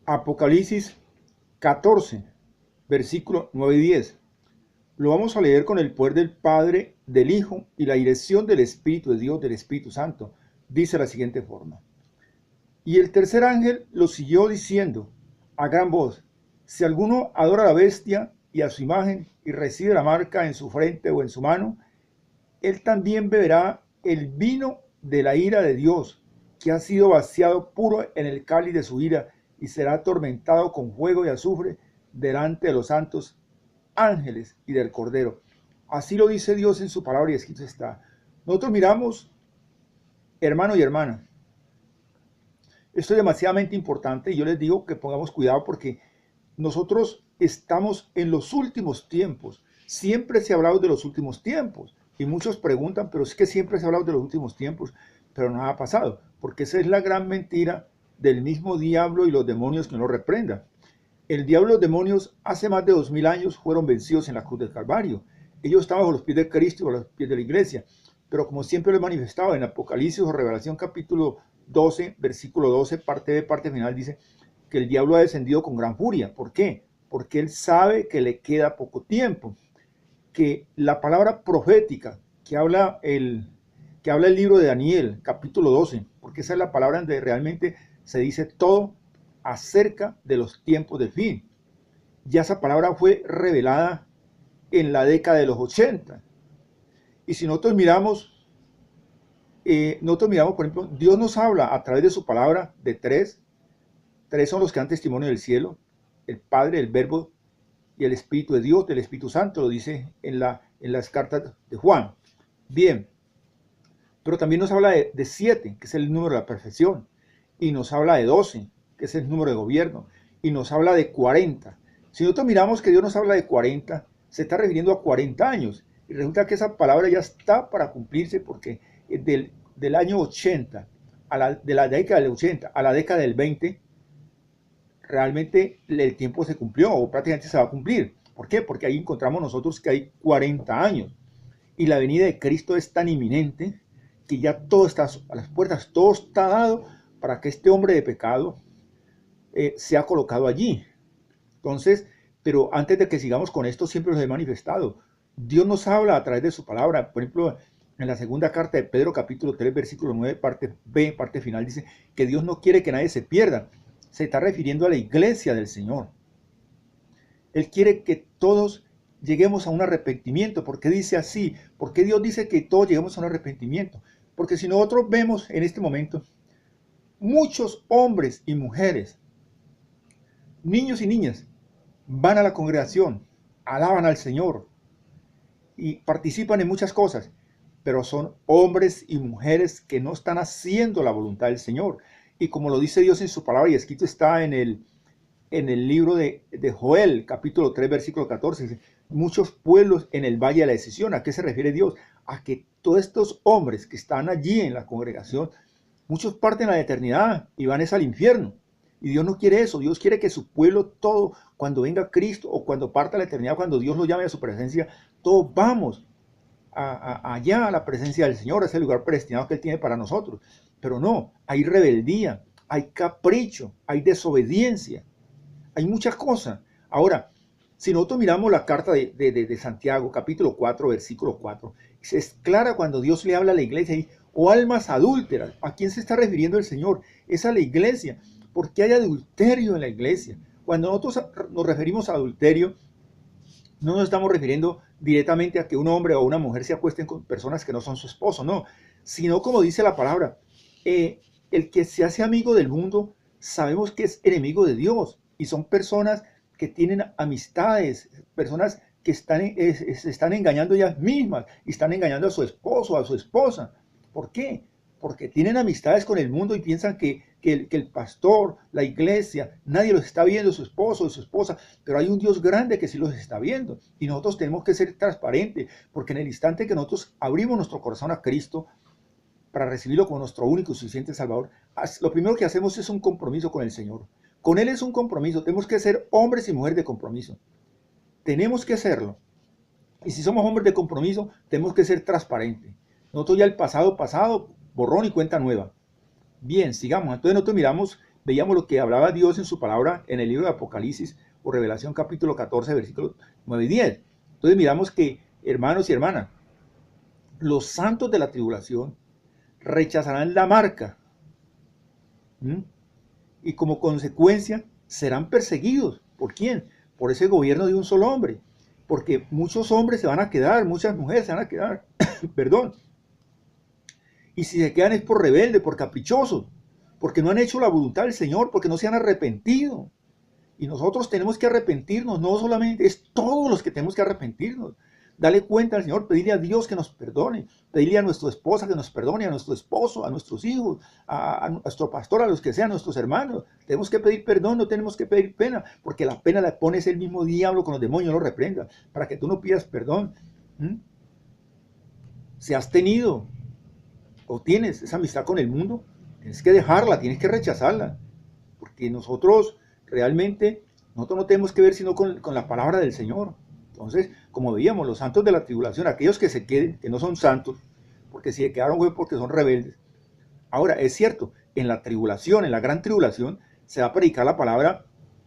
Apocalipsis 14, versículos 9 y 10. Lo vamos a leer con el poder del Padre, del Hijo y la dirección del Espíritu de Dios, del Espíritu Santo. Dice de la siguiente forma. Y el tercer ángel lo siguió diciendo a gran voz: si alguno adora a la bestia y a su imagen y recibe la marca en su frente o en su mano, él también beberá el vino de la ira de Dios, que ha sido vaciado puro en el cáliz de su ira, y será atormentado con fuego y azufre delante de los santos ángeles y del Cordero. Así lo dice Dios en su palabra y escrito está. Nosotros miramos, hermano y hermana, esto es demasiadamente importante y yo les digo que pongamos cuidado porque nosotros estamos en los últimos tiempos. Siempre se ha hablado de los últimos tiempos y muchos preguntan, pero es que siempre se ha hablado de los últimos tiempos, pero nada ha pasado, porque esa es la gran mentira del mismo diablo y los demonios que no reprendan. El diablo y los demonios hace más de 2000 años fueron vencidos en la cruz del Calvario. Ellos estaban bajo los pies de Cristo y bajo los pies de la iglesia. Pero como siempre lo he manifestado en Apocalipsis o Revelación capítulo 12, versículo 12, parte B, parte final, dice que el diablo ha descendido con gran furia. ¿Por qué? Porque él sabe que le queda poco tiempo. Que la palabra profética que habla el libro de Daniel, capítulo 12, porque esa es la palabra donde realmente se dice todo acerca de los tiempos del fin. Ya esa palabra fue revelada en la década de los 80. Y si nosotros miramos, por ejemplo, Dios nos habla a través de su palabra de tres son los que dan testimonio del cielo: el Padre, el Verbo y el Espíritu de Dios, del Espíritu Santo, lo dice en las cartas de Juan. Bien, pero también nos habla de 7, que es el número de la perfección, y nos habla de 12, que es el número de gobierno, y nos habla de 40. Si nosotros miramos que Dios nos habla de 40, se está refiriendo a 40 años, y resulta que esa palabra ya está para cumplirse, porque del año 80, de la década del 80 a la década del 20, realmente el tiempo se cumplió, o prácticamente se va a cumplir. ¿Por qué? Porque ahí encontramos nosotros que hay 40 años, y la venida de Cristo es tan inminente que ya todo está a las puertas, todo está dado para que este hombre de pecado sea colocado allí. Entonces, pero antes de que sigamos con esto, siempre los he manifestado. Dios nos habla a través de su palabra. Por ejemplo, en la segunda carta de Pedro, capítulo 3, versículo 9, parte B, parte final, dice que Dios no quiere que nadie se pierda. Se está refiriendo a la iglesia del Señor. Él quiere que todos lleguemos a un arrepentimiento. ¿Por qué dice así? ¿Por qué Dios dice que todos lleguemos a un arrepentimiento? Porque si nosotros vemos en este momento muchos hombres y mujeres, niños y niñas, van a la congregación, alaban al Señor y participan en muchas cosas, pero son hombres y mujeres que no están haciendo la voluntad del Señor. Y como lo dice Dios en su palabra, y escrito está en el libro de Joel, capítulo 3, versículo 14, dice: muchos pueblos en el valle de la decisión. ¿A qué se refiere Dios? A que todos estos hombres que están allí en la congregación, muchos parten a la eternidad y van al infierno. Y Dios no quiere eso. Dios quiere que su pueblo todo, cuando venga Cristo o cuando parta a la eternidad, cuando Dios lo llame a su presencia, todos vamos allá a la presencia del Señor, a ese lugar predestinado que Él tiene para nosotros. Pero no, hay rebeldía, hay capricho, hay desobediencia, hay muchas cosas. Ahora, si nosotros miramos la carta de Santiago, capítulo 4, versículo 4, es clara cuando Dios le habla a la iglesia y: o almas adúlteras. ¿A quién se está refiriendo el Señor? Es a la iglesia. ¿Por qué hay adulterio en la iglesia? Cuando nosotros nos referimos a adulterio, no nos estamos refiriendo directamente a que un hombre o una mujer se acuesten con personas que no son su esposo, no. Sino, como dice la palabra, el que se hace amigo del mundo, sabemos que es enemigo de Dios. Y son personas que tienen amistades, personas que se están engañando ellas mismas y están engañando a su esposo, a su esposa. ¿Por qué? Porque tienen amistades con el mundo y piensan que el pastor, la iglesia, nadie los está viendo, su esposo, su esposa, pero hay un Dios grande que sí los está viendo. Y nosotros tenemos que ser transparentes, porque en el instante que nosotros abrimos nuestro corazón a Cristo para recibirlo como nuestro único y suficiente Salvador, lo primero que hacemos es un compromiso con el Señor. Con Él es un compromiso. Tenemos que ser hombres y mujeres de compromiso. Tenemos que hacerlo. Y si somos hombres de compromiso, tenemos que ser transparentes. Nosotros ya el pasado, borrón y cuenta nueva. Bien, sigamos. Entonces nosotros miramos veíamos lo que hablaba Dios en su palabra en el libro de Apocalipsis o Revelación capítulo 14, versículos 9 y 10. Entonces miramos que, hermanos y hermanas, los santos de la tribulación rechazarán la marca, ¿m? Y como consecuencia serán perseguidos. ¿Por quién? Por ese gobierno de un solo hombre. Porque muchos hombres se van a quedar, muchas mujeres se van a quedar, perdón. Y si se quedan es por rebeldes, por caprichosos, porque no han hecho la voluntad del Señor, porque no se han arrepentido. Y nosotros tenemos que arrepentirnos, no solamente, es todos los que tenemos que arrepentirnos. Dale cuenta al Señor, pedirle a Dios que nos perdone, pedirle a nuestra esposa que nos perdone, a nuestro esposo, a nuestros hijos, a nuestro pastor, a los que sean nuestros hermanos. Tenemos que pedir perdón, no tenemos que pedir pena, porque la pena la pones el mismo diablo con los demonios, lo reprenda, para que tú no pidas perdón. Si has tenido o tienes esa amistad con el mundo, tienes que dejarla, tienes que rechazarla, porque nosotros realmente, nosotros no tenemos que ver sino con la palabra del Señor. Entonces, como veíamos, los santos de la tribulación, aquellos que se queden, que no son santos, porque si se quedaron fue porque son rebeldes. Ahora, es cierto, en la tribulación, en la gran tribulación, se va a predicar la palabra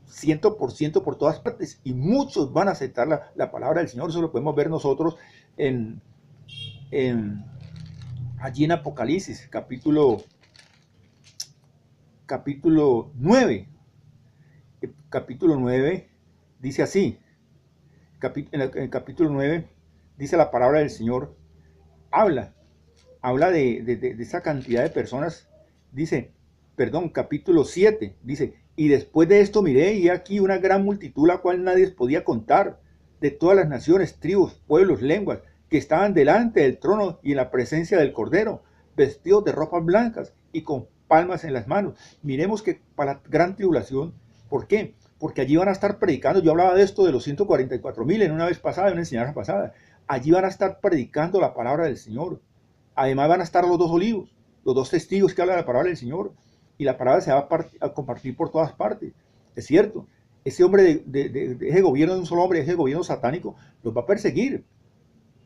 100% por todas partes, y muchos van a aceptar la palabra del Señor. Eso lo podemos ver nosotros allí en Apocalipsis, capítulo 9. Capítulo 9 dice así. En el capítulo 9 dice la palabra del Señor, habla de esa cantidad de personas. Dice, perdón, capítulo 7 dice, y después de esto miré y aquí una gran multitud, la cual nadie podía contar, de todas las naciones, tribus, pueblos, lenguas, que estaban delante del trono y en la presencia del Cordero, vestidos de ropas blancas y con palmas en las manos. Miremos que para la gran tribulación, ¿por qué? Porque allí van a estar predicando. Yo hablaba de esto de los 144,000 en una vez pasada, en una enseñanza pasada. Allí van a estar predicando la palabra del Señor. Además van a estar los dos olivos, los dos testigos que hablan la palabra del Señor. Y la palabra se va a compartir por todas partes. Es cierto, ese hombre de ese gobierno de un solo hombre, ese gobierno satánico, los va a perseguir.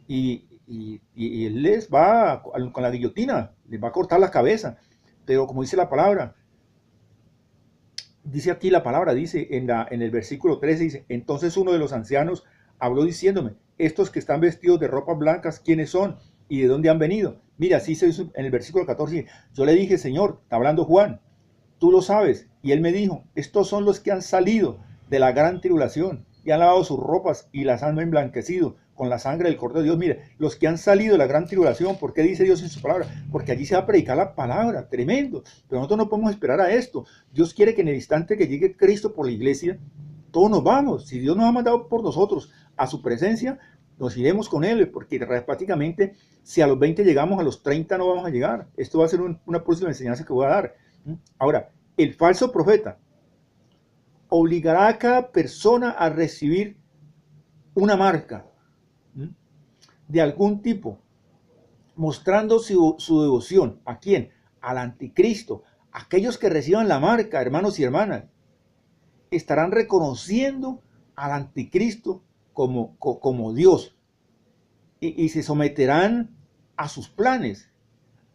Y él les va con la guillotina, les va a cortar la cabeza. Pero como dice la palabra, dice aquí la palabra, dice en el versículo 13, dice, entonces uno de los ancianos habló diciéndome, estos que están vestidos de ropas blancas, ¿quiénes son? ¿Y de dónde han venido? Mira, así se dice en el versículo 14, yo le dije, Señor, está hablando Juan, tú lo sabes. Y él me dijo, estos son los que han salido de la gran tribulación y han lavado sus ropas y las han emblanquecido con la sangre del Cordero de Dios. Mire, los que han salido de la gran tribulación, ¿por qué dice Dios en su palabra? Porque allí se va a predicar la palabra, tremendo. Pero nosotros no podemos esperar a esto. Dios quiere que en el instante que llegue Cristo por la iglesia, todos nos vamos. Si Dios nos ha mandado por nosotros a su presencia, nos iremos con Él, porque prácticamente si a los 20 llegamos, a los 30 no vamos a llegar. Esto va a ser una próxima enseñanza que voy a dar. Ahora, el falso profeta obligará a cada persona a recibir una marca de algún tipo, mostrando su devoción. ¿A quién? Al anticristo. Aquellos que reciban la marca, hermanos y hermanas, estarán reconociendo al anticristo como Dios y se someterán a sus planes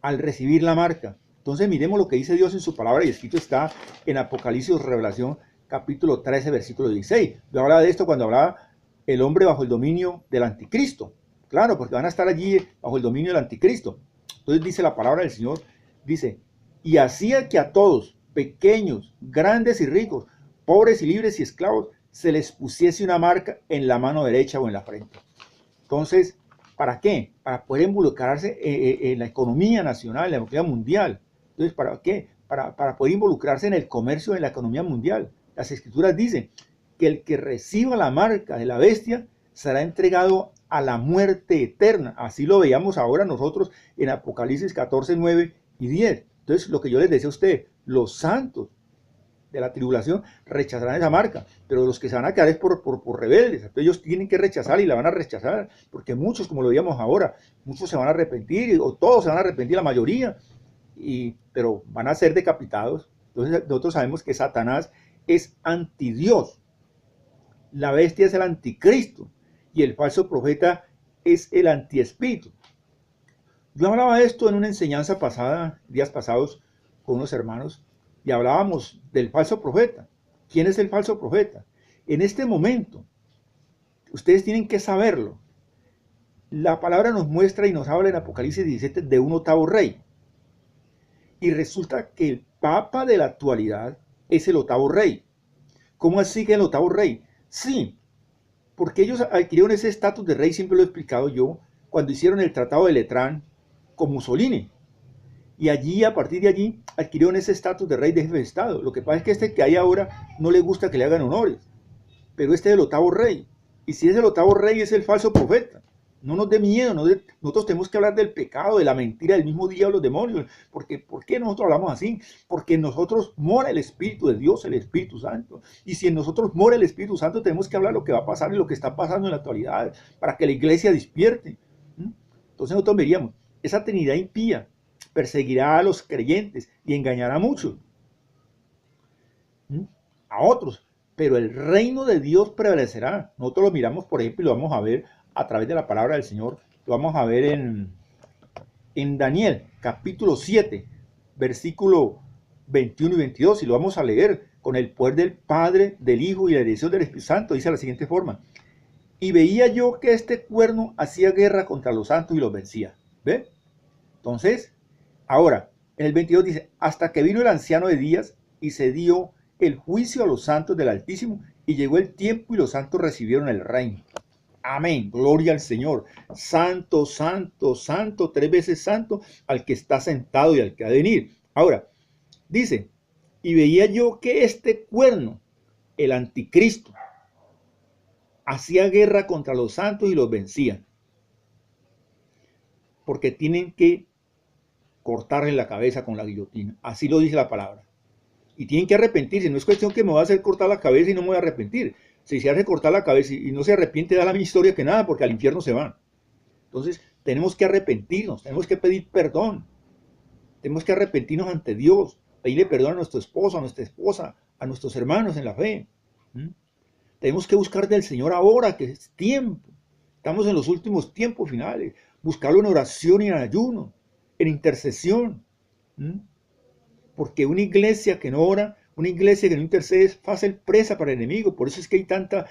al recibir la marca. Entonces miremos lo que dice Dios en su palabra, y escrito está en Apocalipsis o Revelación capítulo 13 versículo 16. Yo hablaba de esto cuando hablaba el hombre bajo el dominio del anticristo. Claro, porque van a estar allí bajo el dominio del anticristo. Entonces dice la palabra del Señor, dice, y hacía que a todos, pequeños, grandes y ricos, pobres y libres y esclavos, se les pusiese una marca en la mano derecha o en la frente. Entonces, ¿para qué? Para poder involucrarse en la economía nacional, en la economía mundial. Entonces, ¿para qué? Para poder involucrarse en el comercio, en la economía mundial. Las escrituras dicen que el que reciba la marca de la bestia será entregado a la muerte eterna. Así lo veíamos ahora nosotros en Apocalipsis 14, 9 y 10. Entonces, lo que yo les decía a ustedes, los santos de la tribulación rechazarán esa marca, pero los que se van a quedar es por rebeldes. Entonces ellos tienen que rechazar y la van a rechazar, porque muchos, como lo veíamos ahora, muchos se van a arrepentir, o todos se van a arrepentir, la mayoría, pero van a ser decapitados. Entonces nosotros sabemos que Satanás es antidios, la bestia es el anticristo, y el falso profeta es el antiespíritu. Yo hablaba de esto en una enseñanza pasada, días pasados, con unos hermanos, y hablábamos del falso profeta. ¿Quién es el falso profeta? En este momento, ustedes tienen que saberlo. La palabra nos muestra y nos habla en Apocalipsis 17 de un octavo rey. Y resulta que el papa de la actualidad es el octavo rey. ¿Cómo así que el octavo rey? Sí, porque ellos adquirieron ese estatus de rey, siempre lo he explicado yo, cuando hicieron el Tratado de Letrán con Mussolini. Y allí, a partir de allí, adquirieron ese estatus de rey de jefe de Estado. Lo que pasa es que este que hay ahora no le gusta que le hagan honores. Pero este es el octavo rey. Y si es el octavo rey, es el falso profeta. No nos dé miedo, nosotros tenemos que hablar del pecado, de la mentira, del mismo diablo, los demonios. Porque, ¿por qué nosotros hablamos así? Porque en nosotros mora el Espíritu de Dios, el Espíritu Santo. Y si en nosotros mora el Espíritu Santo, tenemos que hablar lo que va a pasar y lo que está pasando en la actualidad, para que la iglesia despierte. Entonces nosotros veríamos, esa Trinidad impía perseguirá a los creyentes y engañará a muchos, a otros. Pero el reino de Dios prevalecerá. Nosotros lo miramos, por ejemplo, y lo vamos a ver a través de la palabra del Señor. Lo vamos a ver en Daniel, capítulo 7, versículo 21 y 22, y lo vamos a leer con el poder del Padre, del Hijo y la dirección del Espíritu Santo. Dice de la siguiente forma: y veía yo que este cuerno hacía guerra contra los santos y los vencía. ¿Ve? Entonces, ahora, en el 22 dice: hasta que vino el anciano de días y se dio el juicio a los santos del Altísimo, y llegó el tiempo y los santos recibieron el reino. Amén, gloria al Señor. Santo, santo, santo, 3 veces santo al que está sentado y al que ha de venir. Ahora, dice: y veía yo que este cuerno, el anticristo, hacía guerra contra los santos y los vencía. Porque tienen que cortarle la cabeza con la guillotina. Así lo dice la palabra. Y tienen que arrepentirse. No es cuestión que me voy a hacer cortar la cabeza y no me voy a arrepentir. Si se hace cortar la cabeza y no se arrepiente, da la misma historia que nada, porque al infierno se van. Entonces, tenemos que arrepentirnos, tenemos que pedir perdón. Tenemos que arrepentirnos ante Dios, pedirle perdón a nuestro esposo, a nuestra esposa, a nuestros hermanos en la fe. Tenemos que buscar del Señor ahora, que es tiempo. Estamos en los últimos tiempos finales. Buscarlo en oración y en ayuno, en intercesión. Porque una iglesia que no ora, una iglesia que no intercede, es fácil presa para el enemigo. Por eso es que hay tanta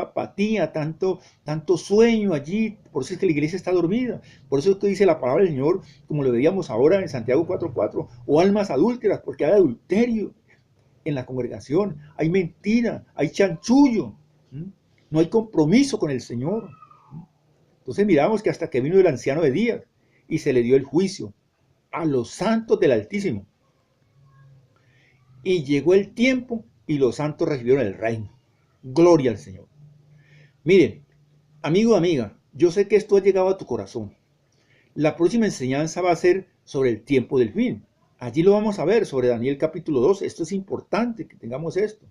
apatía, tanto sueño allí. Por eso es que la iglesia está dormida. Por eso es que dice la palabra del Señor, como lo veíamos ahora en Santiago 4:4, o almas adúlteras, porque hay adulterio en la congregación, hay mentira, hay chanchullo, no hay compromiso con el Señor. Entonces miramos que hasta que vino el anciano de días y se le dio el juicio a los santos del Altísimo. Y llegó el tiempo y los santos recibieron el reino. Gloria al Señor. Miren, amigo, amiga, yo sé que esto ha llegado a tu corazón. La próxima enseñanza va a ser sobre el tiempo del fin. Allí lo vamos a ver, sobre Daniel capítulo 2. Esto es importante que tengamos esto.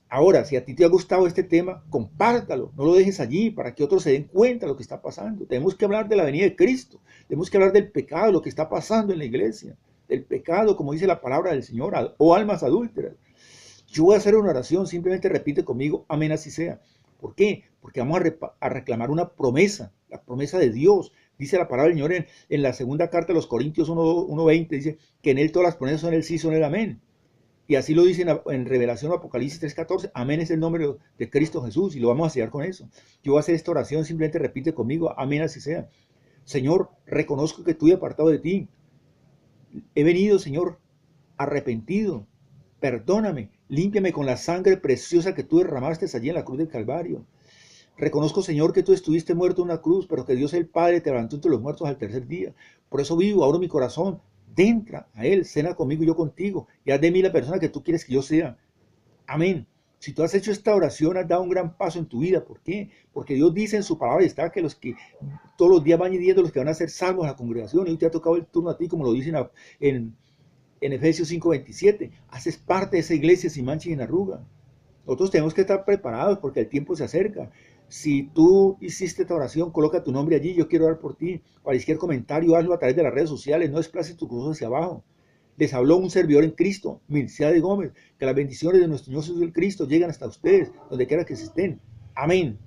Ahora, si a ti te ha gustado este tema, compártalo, no lo dejes allí para que otros se den cuenta de lo que está pasando. Tenemos que hablar de la venida de Cristo, tenemos que hablar del pecado, lo que está pasando en la iglesia, del pecado, como dice la palabra del Señor, o almas adúlteras. Yo voy a hacer una oración, simplemente repite conmigo, amén, así sea. ¿Por qué? Porque vamos a reclamar una promesa, la promesa de Dios. Dice la palabra del Señor en la segunda carta de los Corintios 1:20, dice que en Él todas las promesas son el sí, son el amén. Y así lo dice en Revelación Apocalipsis 3:14, amén es el nombre de Cristo Jesús, y lo vamos a sellar con eso. Yo voy a hacer esta oración, simplemente repite conmigo, amén así sea. Señor, reconozco que estoy apartado de ti. He venido, Señor, arrepentido. Perdóname, límpiame con la sangre preciosa que tú derramaste allí en la cruz del Calvario. Reconozco, Señor, que tú estuviste muerto en una cruz, pero que Dios el Padre te levantó entre los muertos al tercer día. Por eso vivo, abro mi corazón. Entra a Él, cena conmigo y yo contigo, y haz de mí la persona que tú quieres que yo sea. Amén. Si tú has hecho esta oración, has dado un gran paso en tu vida. ¿Por qué? Porque Dios dice en su palabra, está que los que todos los días van añadiendo los que van a ser salvos a la congregación, y hoy te ha tocado el turno a ti, como lo dicen en Efesios 5:27. Haces parte de esa iglesia sin mancha y sin arruga. Nosotros tenemos que estar preparados porque el tiempo se acerca. Si tú hiciste esta oración, coloca tu nombre allí, yo quiero orar por ti. Cualquier comentario, hazlo a través de las redes sociales, no desplaces tu cruz hacia abajo. Les habló un servidor en Cristo, Mircea de Gómez. Que las bendiciones de nuestro Señor Jesús Cristo lleguen hasta ustedes, donde quiera que estén. Amén.